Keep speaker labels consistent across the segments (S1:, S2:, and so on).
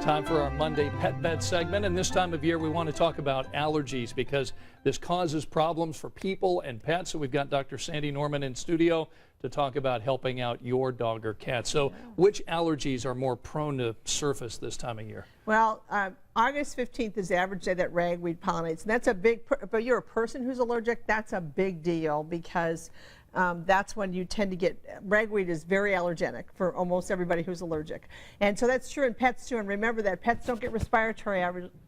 S1: Time for our Monday Pet Vet segment, and this time of year we want to talk about allergies because this causes problems for people and pets. So we've got Dr. Sandy Norman in studio to talk about helping out your dog or cat. So which allergies are more prone to surface this time of year?
S2: Well, August 15th is the average day that ragweed pollinates, and that's a big, but you're a person who's allergic, that's a big deal because that's when you tend to get, ragweed is very allergenic for almost everybody who's allergic. And so that's true in pets too, and remember that pets don't get respiratory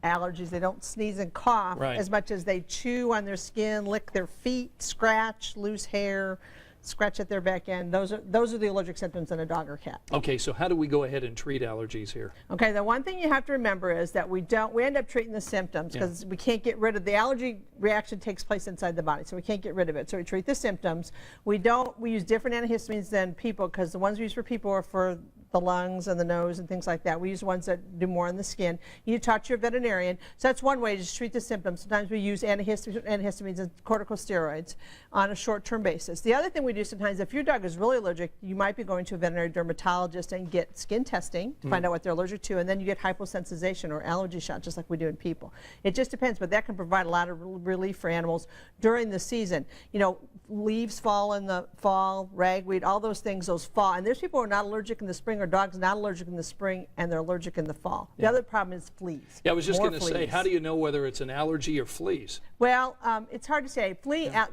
S2: allergies. They don't sneeze and cough as much as they chew on their skin, lick their feet, scratch, lose hair, scratch at their back end. Those are the allergic symptoms in a dog or cat.
S1: Okay, so how do we go ahead and treat allergies here?
S2: Okay, the one thing you have to remember is that we end up treating the symptoms because we can't get rid of the allergy reaction takes place inside the body, so we can't get rid of it. So we treat the symptoms. We use different antihistamines than people because the ones we use for people are for the lungs and the nose and things like that. We use ones that do more on the skin. You talk to your veterinarian. So that's one way to just treat the symptoms. Sometimes we use antihistamines and corticosteroids on a short-term basis. The other thing we do sometimes, if your dog is really allergic, you might be going to a veterinary dermatologist and get skin testing to find out what they're allergic to, and then you get hyposensitization or allergy shots just like we do in people. It just depends, but that can provide a lot of relief for animals during the season. You know, leaves fall in the fall, ragweed, all those things, those fall. And there's people who are not allergic in the spring, or dogs not allergic in the spring, and they're allergic in the fall. The other problem is fleas.
S1: Yeah, I was just going to say, how do you know whether it's an allergy or fleas?
S2: Well, it's hard to say.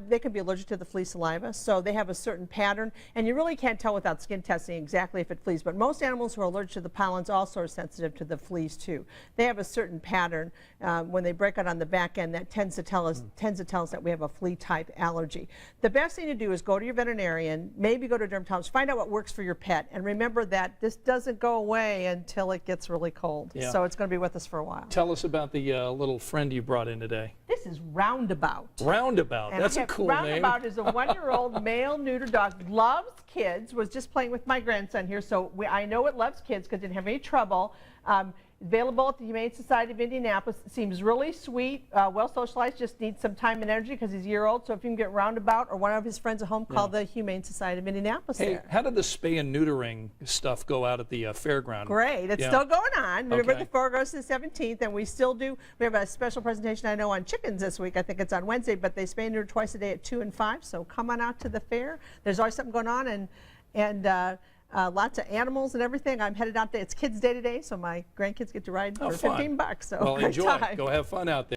S2: They can be allergic to the flea saliva, so they have a certain pattern, and you really can't tell without skin testing exactly if it flees. But most animals who are allergic to the pollens also are sensitive to the fleas too. They have a certain pattern when they break out on the back end that tends to tell us that we have a flea type allergy. The best thing to do is go to your veterinarian, maybe go to a dermatologist, find out what works for your pet, and remember that this doesn't go away until it gets really cold. So it's going to be with us for a while.
S1: Tell us about the little friend you brought in today.
S2: This is Roundabout.
S1: Roundabout, and that's a cool name.
S2: Roundabout is a one-year-old male neuter dog, loves kids, was just playing with my grandson here, so I know it loves kids because it didn't have any trouble. Available at the Humane Society of Indianapolis. Seems really sweet, well socialized, just needs some time and energy because he's a year old. So if you can get Roundabout or one of his friends at home, call the Humane Society of Indianapolis.
S1: Hey, how did the spay and neutering stuff go out at the fairground?
S2: Great, it's still going on. Remember, the fair goes to the 17th, and we still do. We have a special presentation I know on chickens this week. I think it's on Wednesday, but they spay and neuter twice a day at 2 and 5. So come on out to the fair. There's always something going on, and lots of animals and everything. I'm headed out there. It's Kids Day today, so my grandkids get to ride for $15. So
S1: well, enjoy.
S2: time.
S1: Go have fun out there.